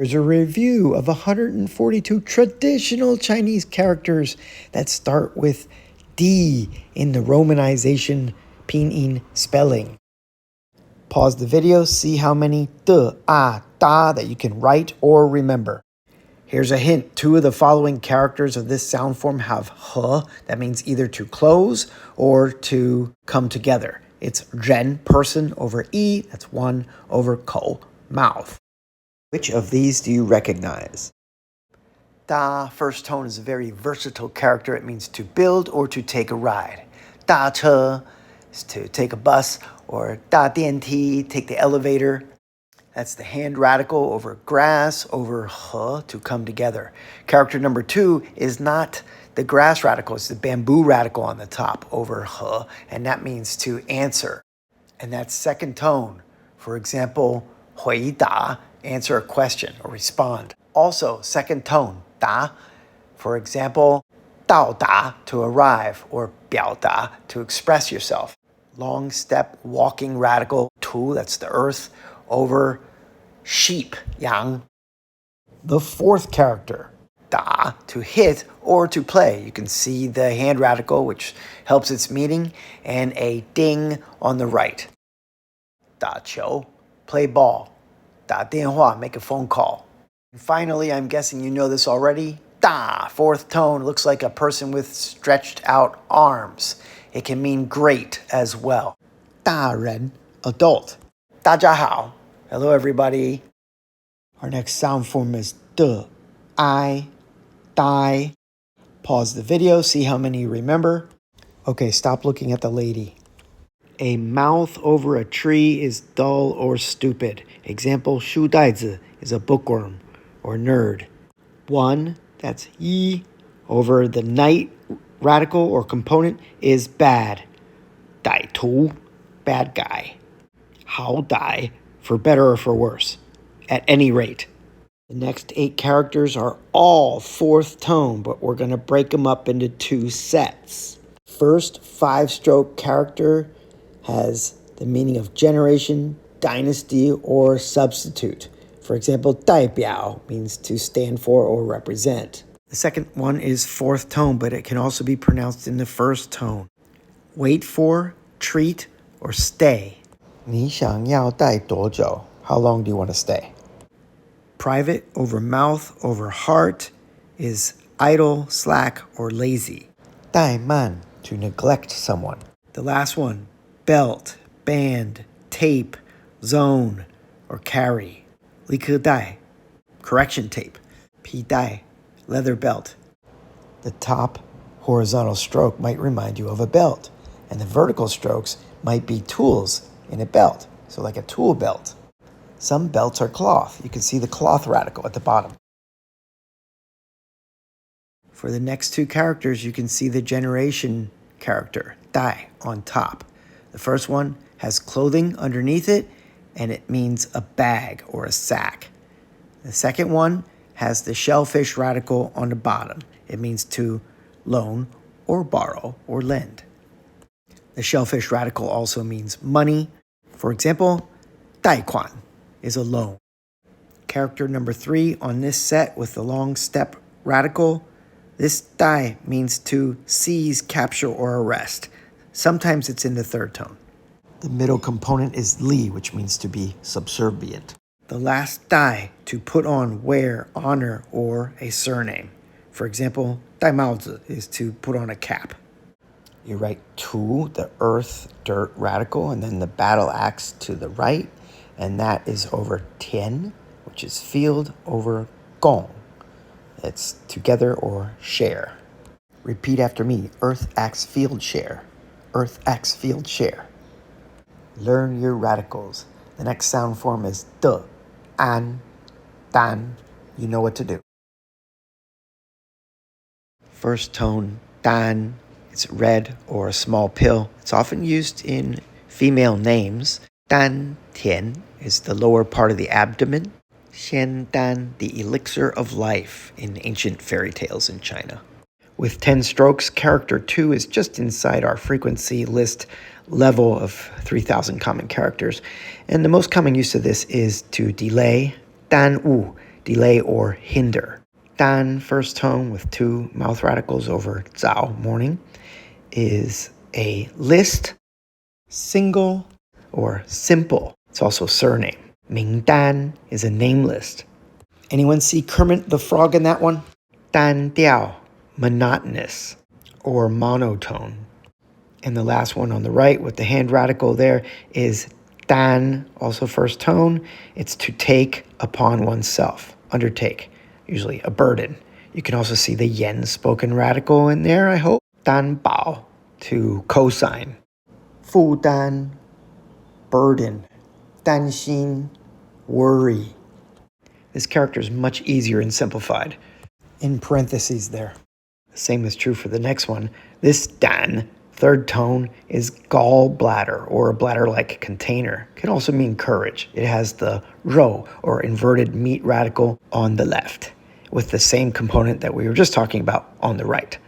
Here's a review of 142 traditional Chinese characters that start with D in the romanization Pinyin spelling. Pause the video, see how many de, a, da that you can write or remember. Here's a hint. 2 of the following characters of this sound form have he, that means either to close or to come together. It's ren, person, over i, that's one, over kou, mouth. Which of these do you recognize? Da, first tone, is a very versatile character. It means to build or to take a ride. Da che is to take a bus, or da dian ti, take the elevator. That's the hand radical over grass, over he, to come together. Character number 2 is not the grass radical, it's the bamboo radical on the top over he, and that means to answer. And that's second tone. For example, hui da, answer a question or respond. Also, second tone, da. For example, dao da, to arrive, or biao da, to express yourself. Long step, walking radical, tu, that's the earth, over sheep, yang. The fourth character, da, to hit or to play. You can see the hand radical, which helps its meaning, and a ding on the right. Da qiu, play ball. Da dianhua, make a phone call. And finally, I'm guessing you know this already. Da, fourth tone, looks like a person with stretched out arms. It can mean great as well. Da ren, adult. Da jia hao, hello everybody. Our next sound form is de, I, die. Pause the video, see how many you remember. Okay, stop looking at the lady. A mouth over a tree is dull or stupid. Example, shu daizi is a bookworm or nerd. 1, that's yi, over the night radical or component is bad. Dai tu, bad guy. Hao dai, for better or for worse. At any rate. The next 8 characters are all fourth tone, but we're going to break them up into 2 sets. First 5-stroke character has the meaning of generation, dynasty, or substitute. For example, 代表 means to stand for or represent. The second one is fourth tone, but it can also be pronounced in the first tone. Wait for, treat, or stay. 你想要待多久? How long do you want to stay? Private over mouth over heart is idle, slack, or lazy. 怠慢, to neglect someone. The last one, belt, band, tape, zone, or carry. 立刻带, correction tape. 皮带, leather belt. The top horizontal stroke might remind you of a belt, and the vertical strokes might be tools in a belt, so like a tool belt. Some belts are cloth. You can see the cloth radical at the bottom. For the next 2 characters, you can see the generation character, dai, on top. The first one has clothing underneath it, and it means a bag or a sack. The second one has the shellfish radical on the bottom. It means to loan or borrow or lend. The shellfish radical also means money. For example, 贷款 is a loan. Character number 3 on this set with the long step radical. This dai means to seize, capture, or arrest. Sometimes it's in the third tone. The middle component is li, which means to be subservient. The last dai, to put on, wear, honor, or a surname. For example, 戴帽子 is to put on a cap. You write tu, the earth, dirt radical, and then the battle axe to the right, and that is over tian, which is field, over gong. It's together or share. Repeat after me, earth axe field share. Earth axe field share. Learn your radicals. The next sound form is de, an, dan. You know what to do. First tone, dan. It's red or a small pill. It's often used in female names. Dan tian is the lower part of the abdomen. Xian dan, the elixir of life in ancient fairy tales in China. With 10 strokes, character 2 is just inside our frequency list level of 3,000 common characters. And the most common use of this is to delay, 耽误, delay or hinder. Dan, first tone with two mouth radicals over zao, morning, is a list, single, or simple. It's also surname. Ming Dan is a name list. Anyone see Kermit the Frog in that one? Dan Diao, monotonous or monotone. And the last one on the right with the hand radical there is Dan, also first tone. It's to take upon oneself, undertake, usually a burden. You can also see the yen spoken radical in there, I hope. Dan bao, to cosign. Fu dan, burden. Dan xin, worry. This character is much easier and simplified. In parentheses there. The same is true for the next one. This Dan, third tone, is gallbladder or a bladder-like container. It can also mean courage. It has the rou or inverted meat radical on the left with the same component that we were just talking about on the right.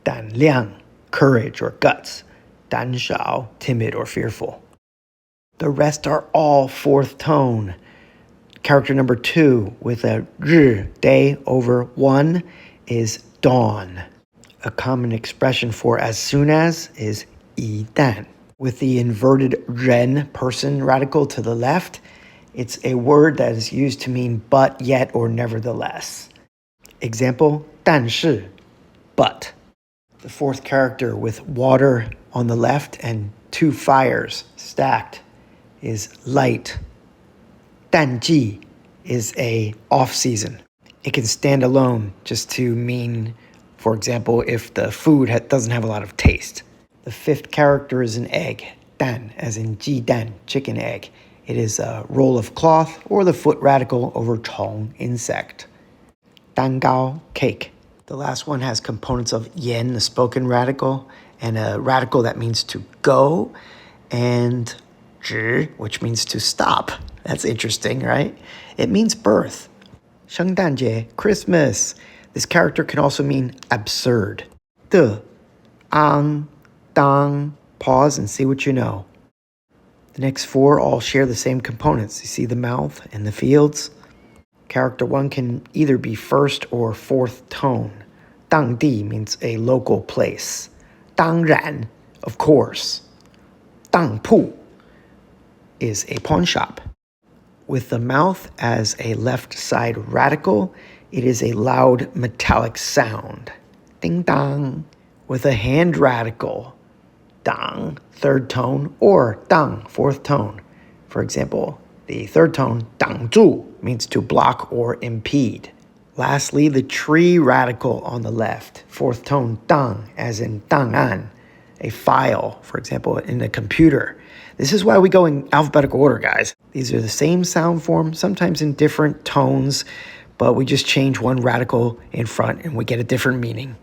Dan liang, courage or guts. Dan shao, timid or fearful. The rest are all fourth tone. Character number 2 with a r, day over 1 is dawn. A common expression for as soon as is yi dan. With the inverted ren, person radical to the left, it's a word that is used to mean but, yet, or nevertheless. Example, 但是, but. The fourth character with water on the left and two fires stacked is light. 淡季 is a off-season. It can stand alone just to mean, for example, if the food doesn't have a lot of taste. The fifth character is an egg, dan, as in ji dan, chicken egg. It is a roll of cloth or the foot radical over chong, insect. Dan gao, cake. The last one has components of yen, the spoken radical, and a radical that means to go, and zhi, which means to stop. That's interesting, right? It means birth. 圣诞节, Christmas. This character can also mean absurd. De, ang, dang. Pause and see what you know. The next four all share the same components. You see the mouth and the fields. Character 1 can either be first or fourth tone. 当地 means a local place. 当然, of course. 当铺 is a pawn shop. With the mouth as a left side radical, it is a loud metallic sound. Ding dong. With a hand radical, dang, third tone, or dang, fourth tone. For example, the third tone, 挡住, means to block or impede. Lastly, the tree radical on the left, fourth tone, dang, as in 档案, a file, for example, in a computer. This is why we go in alphabetical order, guys. These are the same sound form, sometimes in different tones, but we just change one radical in front and we get a different meaning.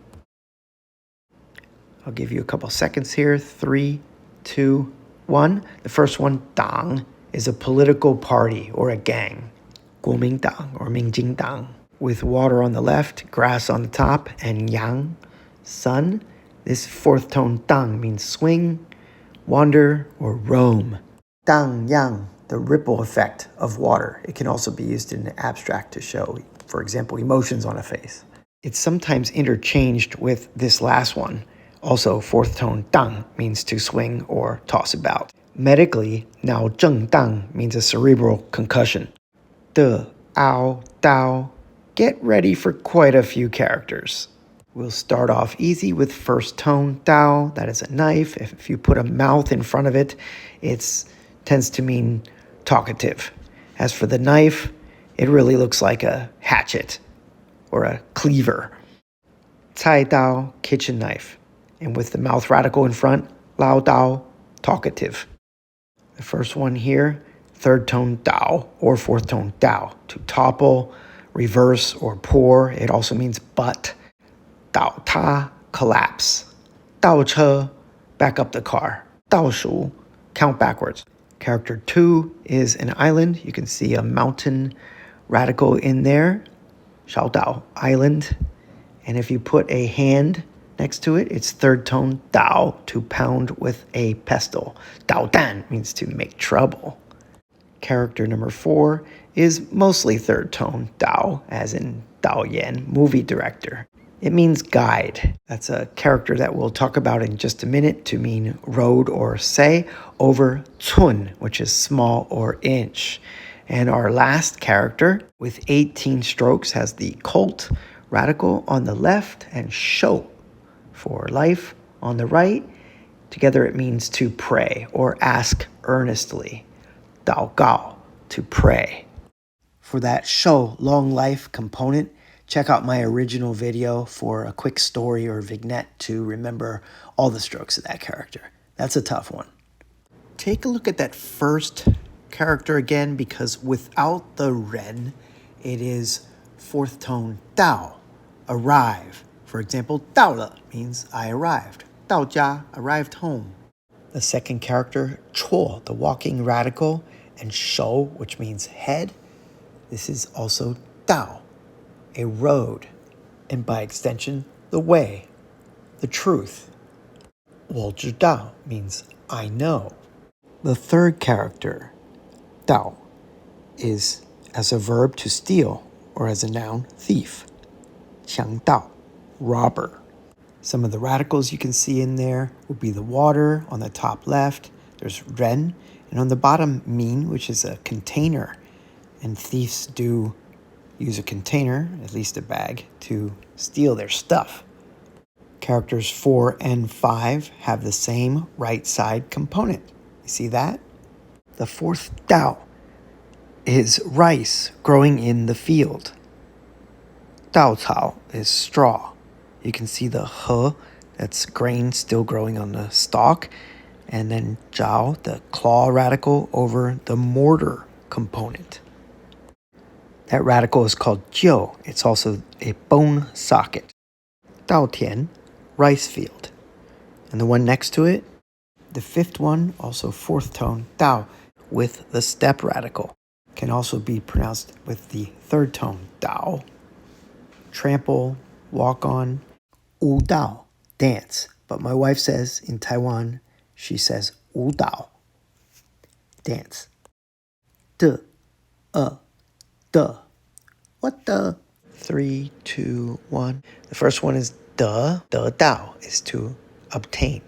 I'll give you a couple seconds here. 3, 2, 1. The first one, Dang, is a political party or a gang. 国民党 or 民进党. With water on the left, grass on the top, and yang, sun. This fourth tone, Dang, means swing, wander, or roam. Dang yang, the ripple effect of water. It can also be used in abstract to show, for example, emotions on a face. It's sometimes interchanged with this last one. Also, fourth tone, dang, means to swing or toss about. Medically, now zheng dang means a cerebral concussion. De, ao, dao. Get ready for quite a few characters. We'll start off easy with first tone, dao. That is a knife. If you put a mouth in front of it, it tends to mean talkative. As for the knife, it really looks like a hatchet or a cleaver. Cai dao, kitchen knife. And with the mouth radical in front, lao dao, talkative. The first one here, third tone dao or fourth tone dao, to topple, reverse, or pour. It also means butt. Dao ta, collapse. Dao che, back up the car. Dao shu, count backwards. Character 2 is an island. You can see a mountain radical in there. Shao dao, island. And if you put a hand next to it, it's third tone dao, to pound with a pestle. Dao dan means to make trouble. Character number 4 is mostly third tone, Dao, as in Dao Yan, movie director. It means guide. That's a character that we'll talk about in just a minute to mean road or say, over cun, which is small or inch. And our last character with 18 strokes has the cult radical on the left and shou for life on the right. Together it means to pray or ask earnestly. Dao Gao, to pray. For that shou, long life component, check out my original video for a quick story or vignette to remember all the strokes of that character. That's a tough one. Take a look at that first character again, because without the ren, it is fourth tone dao, arrive. For example, 到了 means I arrived. 到家, arrived home. The second character, 错, the walking radical, and 手, which means head. This is also dao, a road, and by extension, the way, the truth. 我知道 means I know. The third character, dao, is as a verb to steal, or as a noun, thief. 强盗, robber. Some of the radicals you can see in there would be the water on the top left. There's ren, and on the bottom, min, which is a container. And thieves do use a container, at least a bag, to steal their stuff. Characters 4 and 5 have the same right side component. You see that? The fourth dao is rice growing in the field. Dao cao is straw. You can see the he, that's grain still growing on the stalk, and then zhao, the claw radical over the mortar component. That radical is called jiu. It's also a bone socket. Dao tian, rice field. And the one next to it, the fifth one, also fourth tone, dao, with the step radical. Can also be pronounced with the third tone, dao. Trample, walk on. Wu dao, dance. But my wife says in Taiwan, she says wu dao, dance. De, de. What the? 3, 2, 1. The first one is de. De dao is to obtain.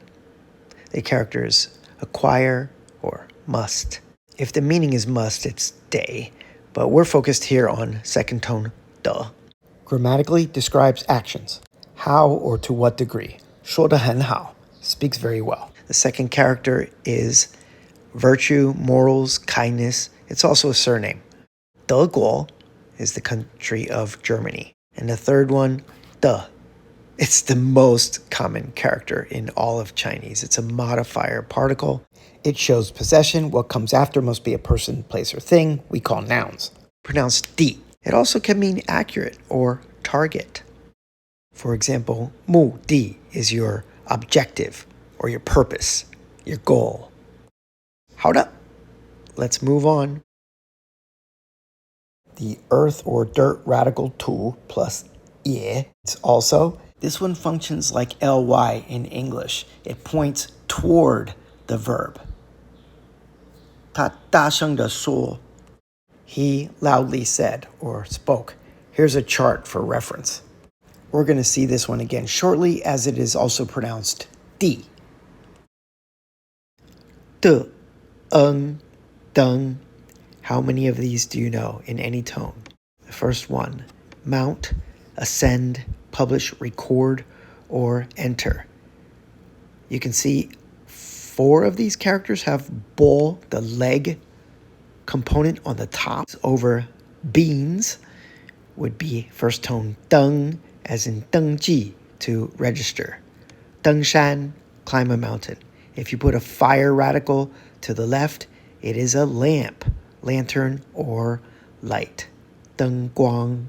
The characters acquire or must. If the meaning is must, it's de. But we're focused here on second tone, de. Grammatically describes actions. How or to what degree. 说得很好, speaks very well. The second character is virtue, morals, kindness. It's also a surname. 德国is the country of Germany. And the third one, de. It's the most common character in all of Chinese. It's a modifier particle. It shows possession. What comes after must be a person, place, or thing we call nouns. Pronounced di. It also can mean accurate or target. For example, 目的 is your objective or your purpose, your goal. 好的, let's move on. The earth or dirt radical 土 plus 也. It's also, this one functions like ly in English. It points toward the verb. 他大声地说. He loudly said or spoke. Here's a chart for reference. We're going to see this one again shortly, as it is also pronounced di. De, deng. How many of these do you know in any tone? The first one, mount, ascend, publish, record, or enter. You can see 4 of these characters have bo, the leg component on the top. Over beans would be first tone deng, as in 登记, to register. 登山, climb a mountain. If you put a fire radical to the left, it is a lamp, lantern, or light. 灯光,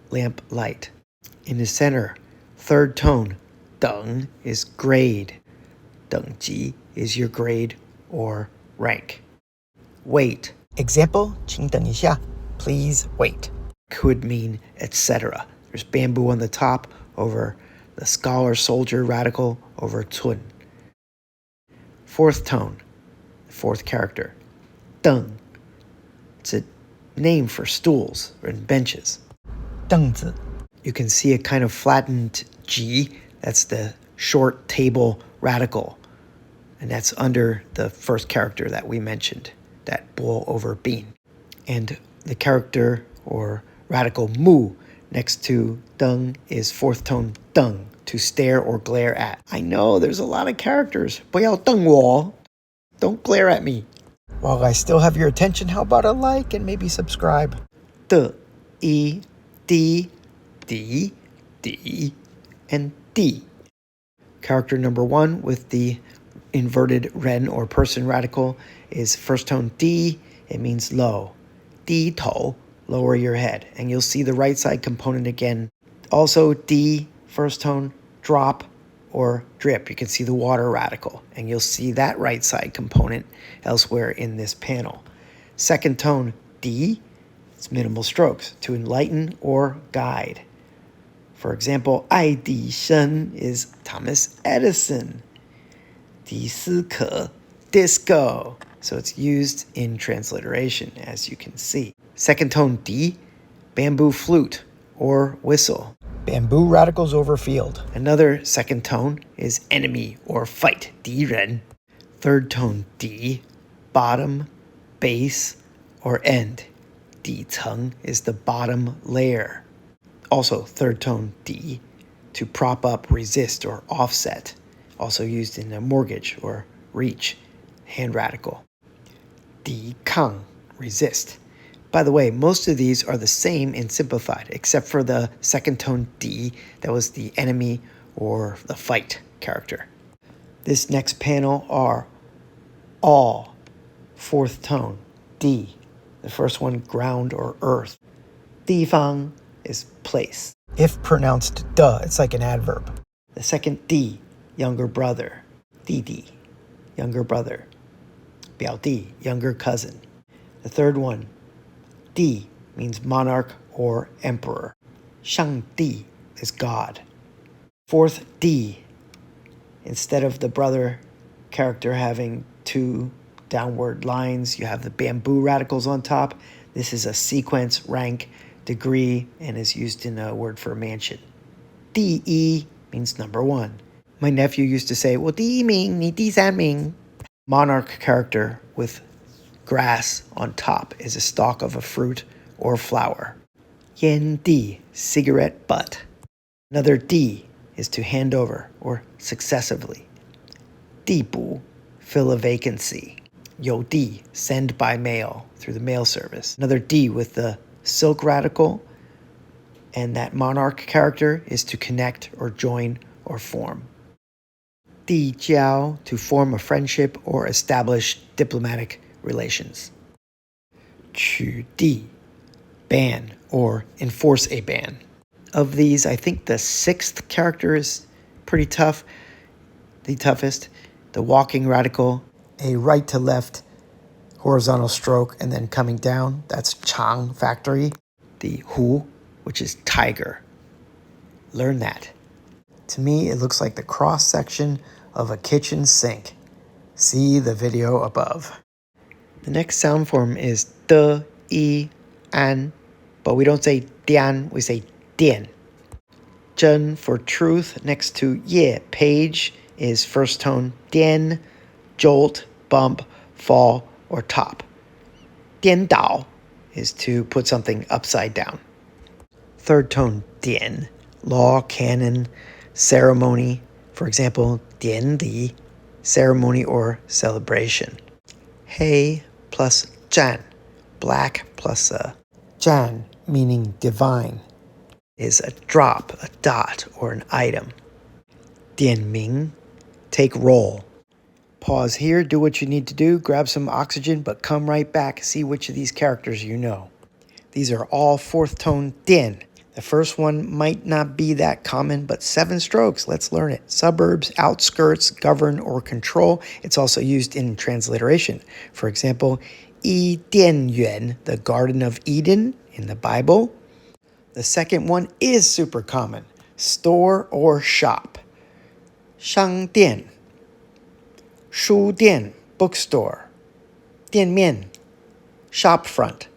lamp light. In the center, third tone, 等 is grade. 等级 is your grade or rank. Wait. Example, 请等一下, please wait. Could mean etc. There's bamboo on the top over the scholar soldier radical over cun. Fourth tone, fourth character, 等. It's a name for stools and benches. 凳子 You can see a kind of flattened G. That's the short table radical. And that's under the first character that we mentioned, that bull over bean. And the character or radical mu next to Deng is fourth tone Deng, to stare or glare at. I know there's a lot of characters. 不要瞪我. Don't glare at me. While I still have your attention, how about a like and maybe subscribe? 的, e, d, d, d, and d. Character number 1 with the inverted ren or person radical is first tone D. It means low. D to, lower your head. And you'll see the right side component again. Also D, first tone, drop or drip. You can see the water radical. And you'll see that right side component elsewhere in this panel. Second tone D, it's minimal strokes, to enlighten or guide. For example, 爱迪生 is Thomas Edison. 迪斯科, disco. So it's used in transliteration, as you can see. Second tone D, bamboo flute or whistle. Bamboo radicals over field. Another second tone is enemy or fight, 敌人. Third tone D, bottom, base, or end. 底层 is the bottom layer. Also third tone D, to prop up, resist, or offset. Also used in a mortgage or reach, hand radical. 抵抗, resist. By the way, most of these are the same in simplified, except for the second tone D, that was the enemy or the fight character. This next panel are all fourth tone D. The first one, ground or earth. 地方 is place. If pronounced duh, it's like an adverb. The second D, younger brother. 弟弟, younger brother. 表弟, younger cousin. The third one, D, means monarch or emperor. 上帝 is God. Fourth D, instead of the brother character having two downward lines, you have the bamboo radicals on top. This is a sequence, rank, degree, and is used in a word for mansion. 第一 means number one. My nephew used to say, 我第一名,你第三名. Monarch character with grass on top is a stalk of a fruit or flower. 烟蒂, cigarette butt. Another D is to hand over or successively. 递补, fill a vacancy. 邮递, send by mail through the mail service. Another D with the silk radical, and that monarch character is to connect or join or form. 递交, to form a friendship or establish diplomatic relations. 取缔, ban or enforce a ban. Of these, I think the sixth character is pretty tough, the toughest. The walking radical, a right to left horizontal stroke and then coming down, that's Chang factory. The Hu, which is tiger. Learn that. To me, it looks like the cross section of a kitchen sink. See the video above. The next sound form is de, i, an, but we don't say Dian, we say Dian. Zhen for truth next to ye, page, is first tone Dian, jolt, bump, fall, or top. 颠倒 is to put something upside down. Third tone Dian, law, canon, ceremony. For example, 典礼, ceremony or celebration. Hei plus Zhan, black plus a Zhan, meaning divine, is a drop, a dot, or an item. 点名, take roll. Pause here, do what you need to do, grab some oxygen, but come right back, see which of these characters you know. These are all fourth tone Dian. The first one might not be that common, but 7 strokes, let's learn it. Suburbs, outskirts, govern, or control. It's also used in transliteration. For example, 伊甸园, the Garden of Eden in the Bible. The second one is super common, store or shop. 商店, 书店, bookstore. 店面, shop front.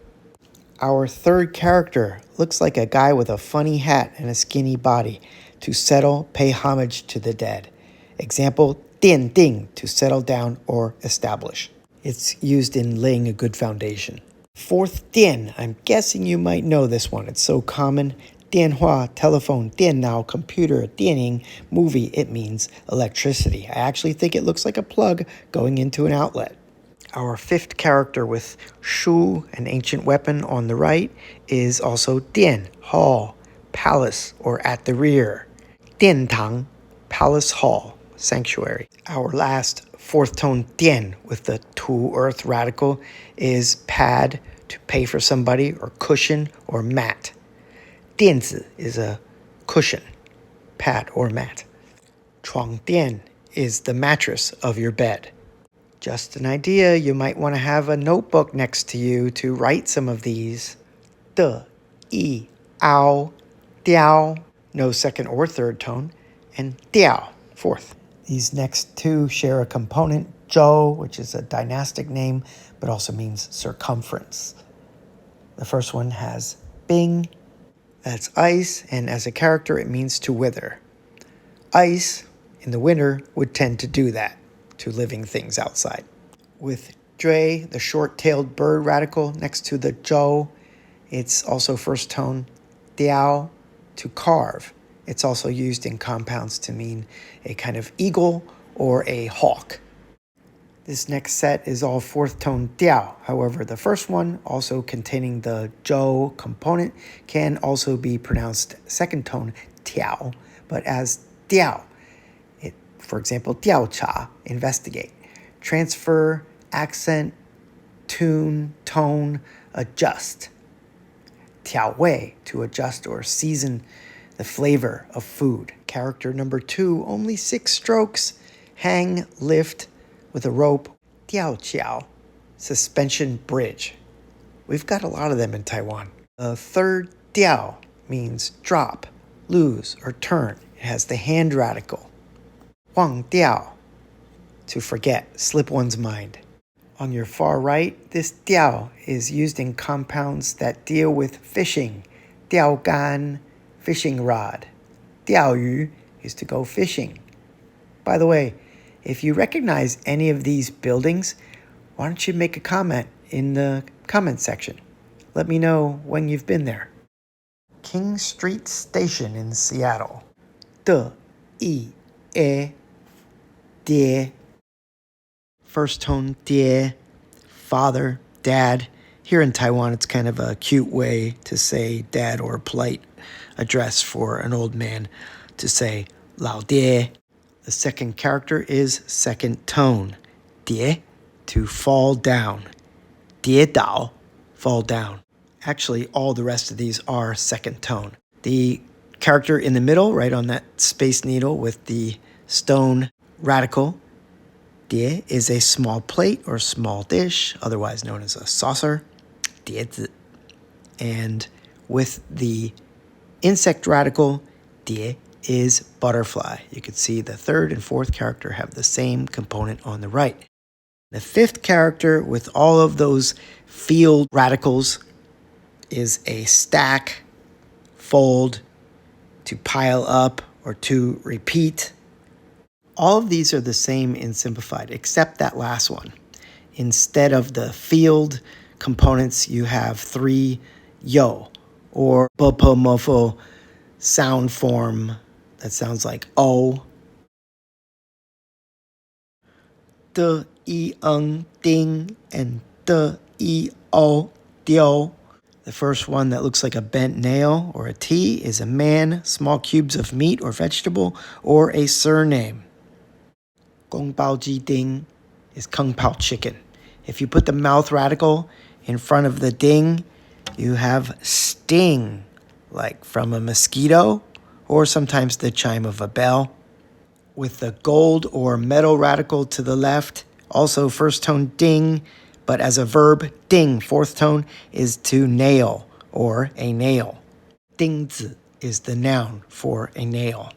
Our third character looks like a guy with a funny hat and a skinny body. To settle, pay homage to the dead. Example, Dian Ding, to settle down or establish. It's used in laying a good foundation. Fourth, Dian. I'm guessing you might know this one. It's so common. Dianhua, telephone, Diannao, computer, Dianing, movie. It means electricity. I actually think it looks like a plug going into an outlet. Our fifth character with Shu, an ancient weapon, on the right is also Dian, hall, palace, or at the rear. Diantang, palace hall, sanctuary. Our last fourth tone Dian with the Tu earth radical is pad, to pay for somebody, or cushion, or mat. Dianzi is a cushion, pad, or mat. Chuang Dian is the mattress of your bed. Just an idea, you might want to have a notebook next to you to write some of these. De, yi, ao, diao, no second or third tone, and diao, fourth. These next two share a component, zhou, which is a dynastic name, but also means circumference. The first one has bing, that's ice, and as a character it means to wither. Ice, in the winter, would tend to do that to living things outside. With dre, the short-tailed bird radical, next to the zhou, it's also first tone. Diao, to carve. It's also used in compounds to mean a kind of eagle or a hawk. This next set is all fourth tone diao. However, the first one, also containing the zhou component, can also be pronounced second tone tiao, but as diao. For example, diao cha, investigate. Transfer, accent, tune, tone, adjust. Tiao wei, to adjust or season the flavor of food. Character number 2, only 6 strokes. Hang, lift with a rope. Diao qiao, suspension bridge. We've got a lot of them in Taiwan. The third diao means drop, lose, or turn. It has the hand radical. Wang diao, to forget, slip one's mind. On your far right, this diao is used in compounds that deal with fishing. Diao gan, fishing rod. Diao yu is to go fishing. By the way, if you recognize any of these buildings, why don't you make a comment in the comment section? Let me know when you've been there. King Street Station in Seattle. De, yi, e, die. First tone die, father, dad. Here in Taiwan, it's kind of a cute way to say dad, or a polite address for an old man to say lao die. The second character is second tone. Die, to fall down. Die dao, fall down. Actually, all the rest of these are second tone. The character in the middle, right on that space needle with the stone radical, die, is a small plate or small dish, otherwise known as a saucer. Diezi. And with the insect radical, die, is butterfly. You can see the third and fourth character have the same component on the right. The fifth character with all of those field radicals is a stack, fold, to pile up, or to repeat. All of these are the same in simplified, except that last one. Instead of the field components, you have 3 yo, or bopomofo sound form that sounds like o. De, i, ding, and de, i, o, dio. The first one that looks like a bent nail or a T is a man, small cubes of meat or vegetable, or a surname. Gong Bao Ji Ding is Kung Pao chicken. If you put the mouth radical in front of the ding, you have sting, like from a mosquito, or sometimes the chime of a bell. With the gold or metal radical to the left, also first tone ding, but as a verb, ding, fourth tone, is to nail, or a nail. Dingzi is the noun for a nail.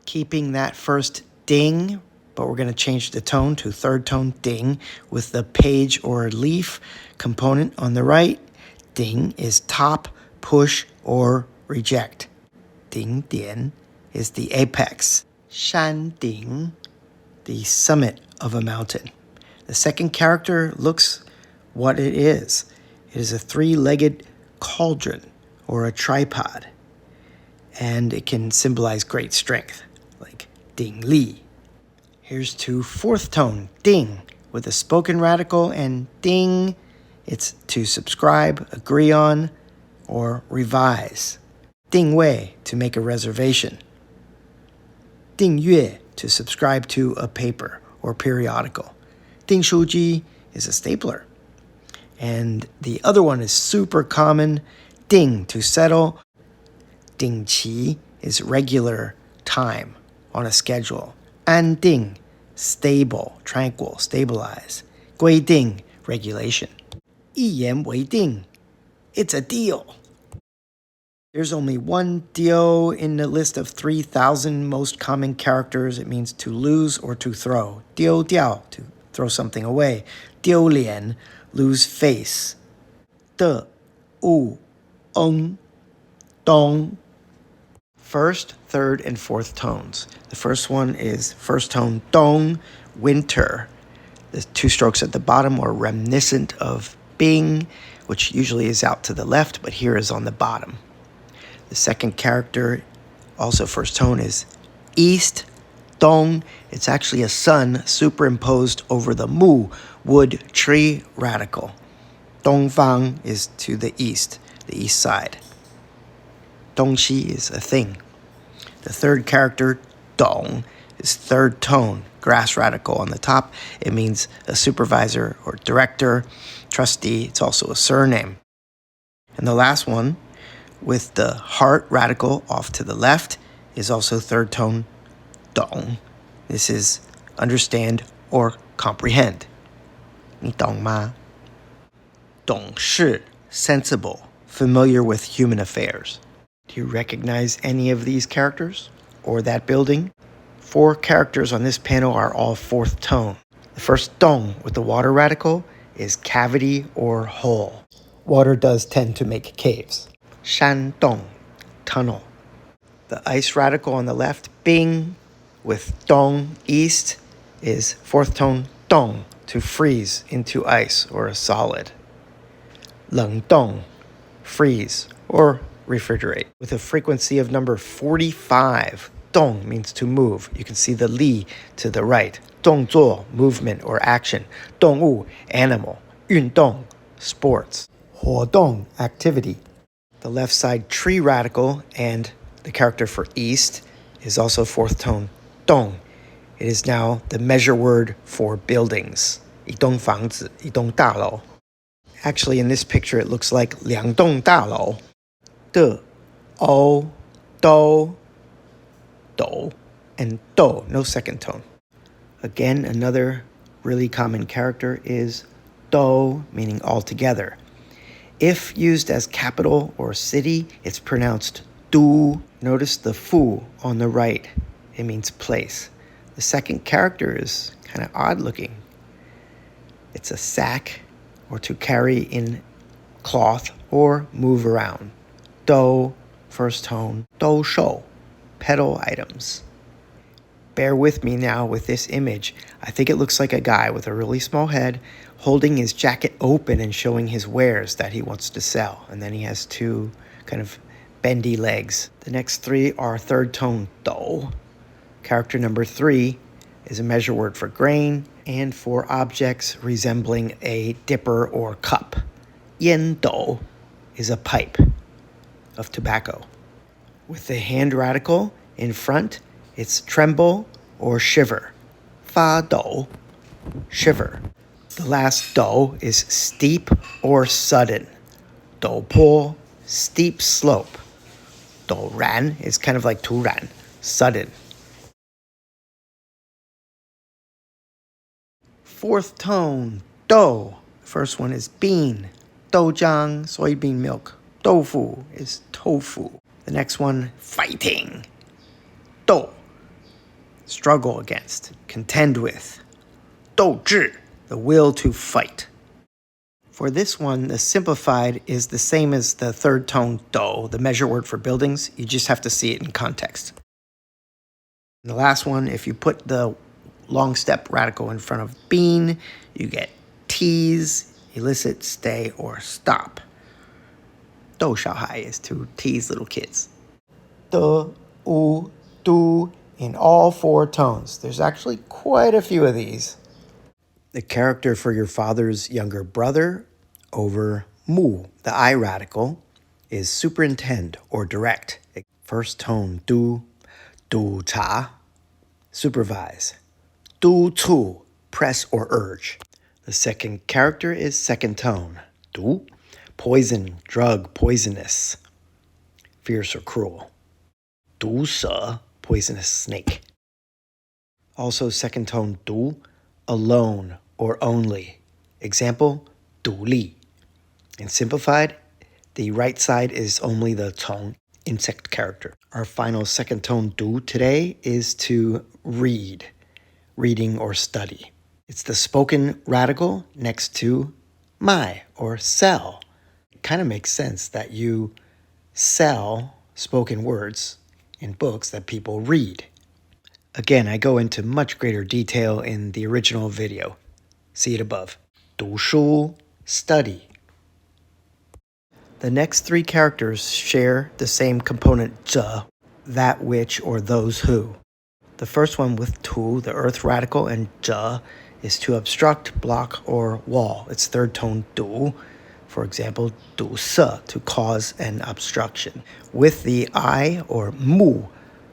Keeping that first ding, but we're going to change the tone to third tone ding with the page or leaf component on the right. Deng is top, push, or reject. Ding Dian is the apex. Shan Ding, the summit of a mountain. The second character looks what it is. It is a three-legged cauldron or a tripod. And it can symbolize great strength, like Ding Li. Here's to fourth tone, Ding, with a spoken radical, and Ding, it's to subscribe, agree on, or revise. Ding Wei, to make a reservation. Ding Yue, to subscribe to a paper or periodical. Ding Shuji is a stapler. And the other one is super common, Ding, to settle. Ding Qi is regular time on a schedule. An Ding, stable, tranquil, stabilize. Gui Ding, regulation. Yi Yan Wei Ding, it's a deal. There's only one Diao in the list of 3,000 most common characters. It means to lose or to throw. Diao Diao, to throw something away. Diao Lian, lose face. De, U, Ong, Dong. First, third, and fourth tones. The first one is first tone Dong, winter. The two strokes at the bottom are reminiscent of Bing, which usually is out to the left, but here is on the bottom. The second character, also first tone, is east, Dong. It's actually a sun superimposed over the mu, wood, tree, radical. Dongfang is to the east side. Dongxi is a thing. The third character, Dong, is third tone, grass radical on the top. It means a supervisor or director, trustee. It's also a surname. And the last one, with the heart radical off to the left, is also third tone, Dong. This is understand or comprehend. 你懂吗? 懂事, sensible, familiar with human affairs. Do you recognize any of these characters or that building? 4 characters on this panel are all fourth tone. The first Dong with the water radical is cavity or hole. Water does tend to make caves. Shan Dong, tunnel. The ice radical on the left, Bing, with Dong, east, is fourth tone Dong, to freeze into ice or a solid. Leng Dong, freeze or refrigerate. With a frequency of number 45, Dong means to move. You can see the Li to the right. Dong Zuo, movement or action. Dong Wu, animal. Yun Dong, sports. Huo Dong, activity. The left side tree radical and the character for east is also fourth tone, Dong. It is now the measure word for buildings. 一栋房子,一栋大楼. Actually, in this picture, it looks like 两栋大楼. De, o, do, do, and do, no second tone. Again, another really common character is do, meaning altogether. If used as capital or city, it's pronounced du. Notice the fu on the right. It means place. The second character is kind of odd looking. It's a sack or to carry in cloth or move around. Do, first tone. Do shou, pedal items. Bear with me now with this image. I think it looks like a guy with a really small head holding his jacket open and showing his wares that he wants to sell. And then he has 2 kind of bendy legs. The next 3 are third tone do. Character number 3 is a measure word for grain and for objects resembling a dipper or cup. Yan do is a pipe of tobacco. With the hand radical in front, it's tremble or shiver. Fa do, shiver. The last do is steep or sudden. Do po, steep slope. Do ran is kind of like tu ran, sudden. Fourth tone, do. First one is bean. Doujiang, soybean milk. Doufu is tofu. The next one, fighting. Do, struggle against, contend with. 斗志, the will to fight. For this one, the simplified is the same as the third tone do, the measure word for buildings. You just have to see it in context. And the last one, if you put the long step radical in front of bean, you get tease, elicit, stay, or stop. Do xiao hai is to tease little kids. De, u, du in all four tones. There's actually quite a few of these. The character for your father's younger brother over mu, the I radical, is superintend or direct. First tone du cha, supervise. Du chu, press or urge. The second character is second tone. Du, poison, drug, poisonous, fierce or cruel. Du se, poisonous snake. Also second tone du, alone or only. Example, du li. And simplified, the right side is only the tone, insect character. Our final second tone du today is to read, reading or study. It's the spoken radical next to mai or sell. It kind of makes sense that you sell spoken words in books that people read. Again, I go into much greater detail in the original video. See it above. 读书, study. The next three characters share the same component 着, that which or those who. The first one with 图, the earth radical, and 着 is to obstruct, block, or wall. It's third tone 堵. For example, 堵塞, to cause an obstruction. With the I or mu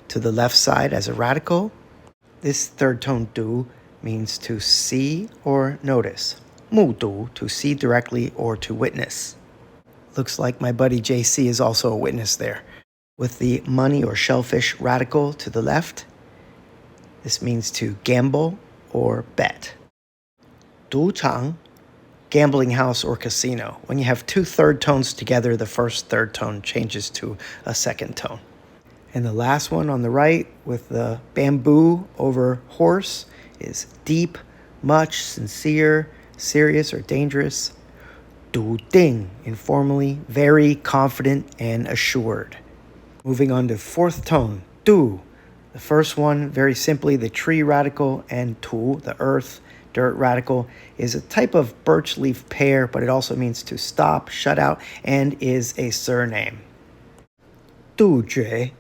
to the left side as a radical, this third tone 读 means to see or notice. 目睹, to see directly or to witness. Looks like my buddy JC is also a witness there. With the money or shellfish radical to the left, this means to gamble or bet. 赌场, gambling house or casino. When you have two third tones together, the first third tone changes to a second tone. And the last one on the right with the bamboo over horse is deep, much, sincere, serious, or dangerous. 笃定, informally, very confident and assured. Moving on to fourth tone, 杜. The first one, very simply, the tree radical, and 土, the earth, dirt radical, is a type of birch leaf pear, but it also means to stop, shut out, and is a surname. 杜绝,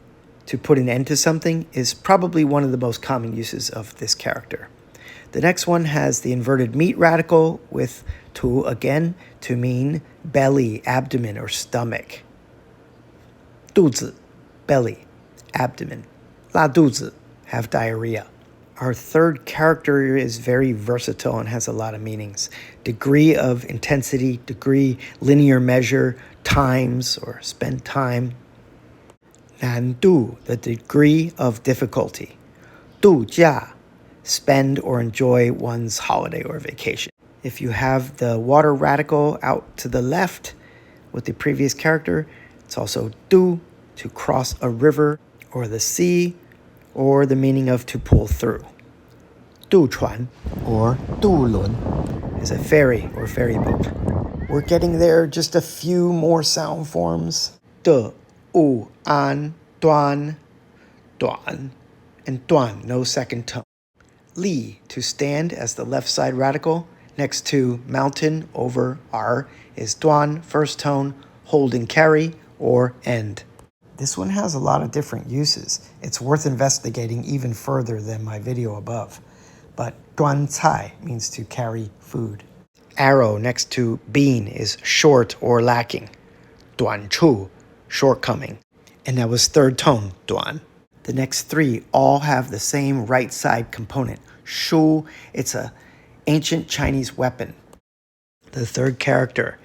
to put an end to something, is probably one of the most common uses of this character. The next one has the inverted meat radical with 土 again to mean belly, abdomen, or stomach. 肚子, belly, abdomen. 拉肚子, have diarrhea. Our third character is very versatile and has a lot of meanings. Degree of intensity, degree, linear measure, times, or spend time. 难度, the degree of difficulty. 度假, spend or enjoy one's holiday or vacation. If you have the water radical out to the left with the previous character, it's also 渡, to cross a river or the sea, or the meaning of to pull through. 渡船 or 渡轮 is a ferry or ferry boat. We're getting there, just a few more sound forms. 的, u, an, duan, duan, and duan, no second tone. Li, to stand as the left side radical, next to mountain over R, is duan, first tone, hold and carry, or end. This one has a lot of different uses. It's worth investigating even further than my video above. But duan cai means to carry food. Arrow next to bean is short or lacking. Duan chu, shortcoming. And that was third tone, duan. The next three all have the same right side component. Shu, it's an ancient Chinese weapon. The third character,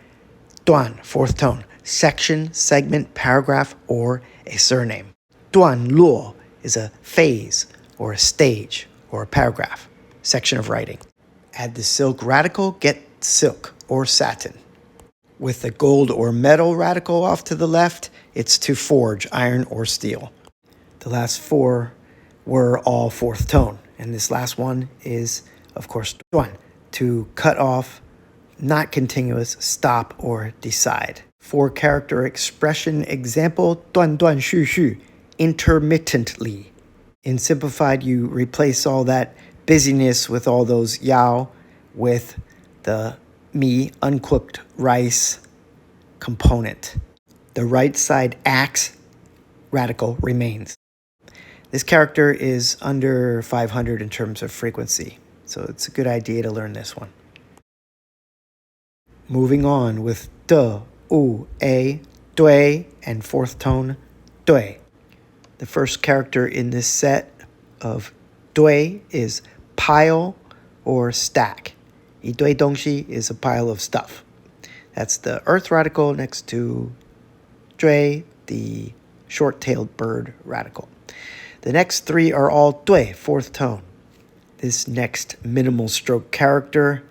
duan, fourth tone, section, segment, paragraph, or a surname. Duan luo is a phase or a stage or a paragraph, section of writing. Add the silk radical, get silk or satin. With the gold or metal radical off to the left, it's to forge iron or steel. The last four were all fourth tone, and this last one is, of course, duan, to cut off, not continuous, stop, or decide. 4-character expression example, 断断续续, intermittently. In simplified, you replace all that busyness with all those yao with the mi, uncooked rice component. The right side acts radical remains. This character is under 500 in terms of frequency, so it's a good idea to learn this one. Moving on with de, u, a, dui, and fourth tone, dui. The first character in this set of dui is pile or stack. 一堆东西 is a pile of stuff. That's the earth radical next to dui, the short-tailed bird radical. The next 3 are all dui, fourth tone. This next minimal stroke character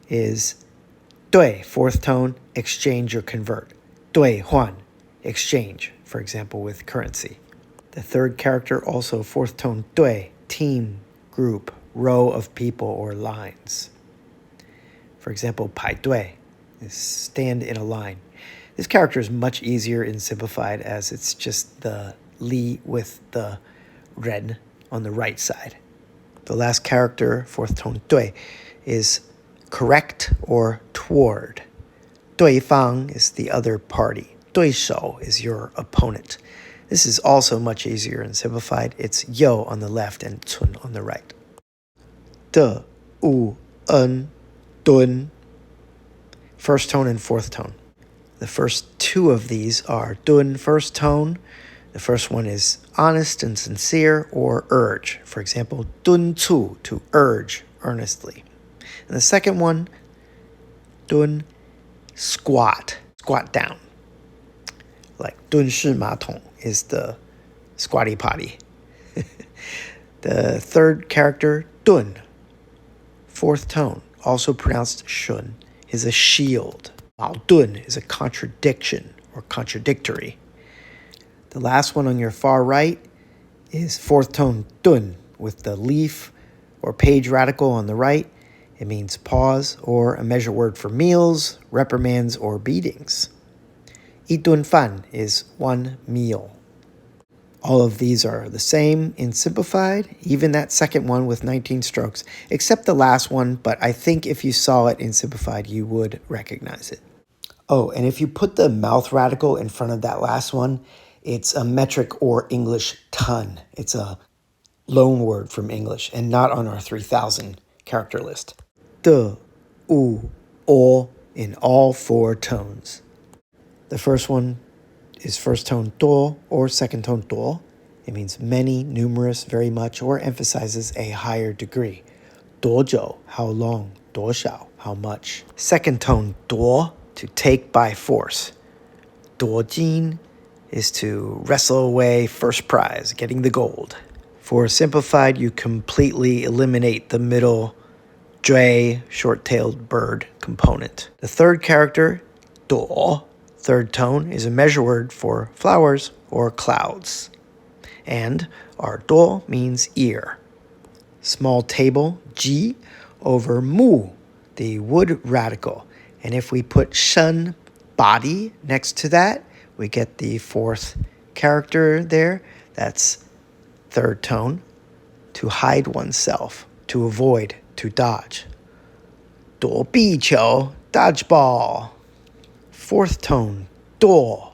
is dui, fourth tone, exchange or convert. Dui huan, exchange, for example, with currency. The third character, also fourth tone, dui, team, group, row of people or lines. For example, pai dui is stand in a line. This character is much easier in simplified as it's just the li with the ren on the right side. The last character, fourth tone, dui, is correct or toward. 对方 is the other party. 对手 is your opponent. This is also much easier and simplified. It's yo on the left and cun on the right. De, u, en, dun. First tone and fourth tone. The first 2 of these are dun, first tone. The first one is honest and sincere or urge. For example, dun cu, to urge earnestly. And the second one, dun, squat, squat down. Like 蹲式马桶 is the squatty potty. The third character, dun, fourth tone, also pronounced shun, is a shield. 矛盾 is a contradiction or contradictory. The last one on your far right is fourth tone, dun, with the leaf or page radical on the right. It means pause or a measure word for meals, reprimands, or beatings. 一顿饭 is 1 meal. All of these are the same in simplified, even that second one with 19 strokes, except the last one, but I think if you saw it in simplified, you would recognize it. Oh, and if you put the mouth radical in front of that last one, it's a metric or English ton. It's a loan word from English and not on our 3,000 character list. De, u, o in all 4 tones. The first one is first tone do or second tone do. It means many, numerous, very much, or emphasizes a higher degree. 多久, how long. 多少, how much. Second tone do, to take by force. 夺金 is to wrestle away first prize, getting the gold. For simplified, you completely eliminate the middle dui, short-tailed bird component. The third character, do, third tone, is a measure word for flowers or clouds. And our do means ear. Small table, ji, over mu, the wood radical. And if we put shen, body, next to that, we get the fourth character there. That's third tone, to hide oneself, to avoid, to dodge. 躲避球, dodgeball. Fourth tone, 惰,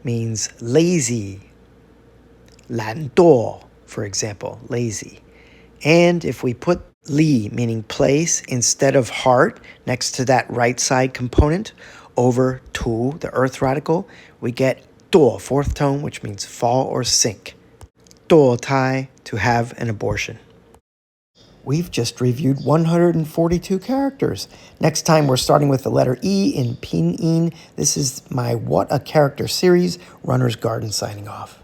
means lazy. 懒惰, for example, lazy. And if we put li, meaning place, instead of heart, next to that right side component, over tu, the earth radical, we get 堕, fourth tone, which means fall or sink. 堕胎, to have an abortion. We've just reviewed 142 characters. Next time, we're starting with the letter E in Pinyin. This is my What a Character series. Runner's Garden signing off.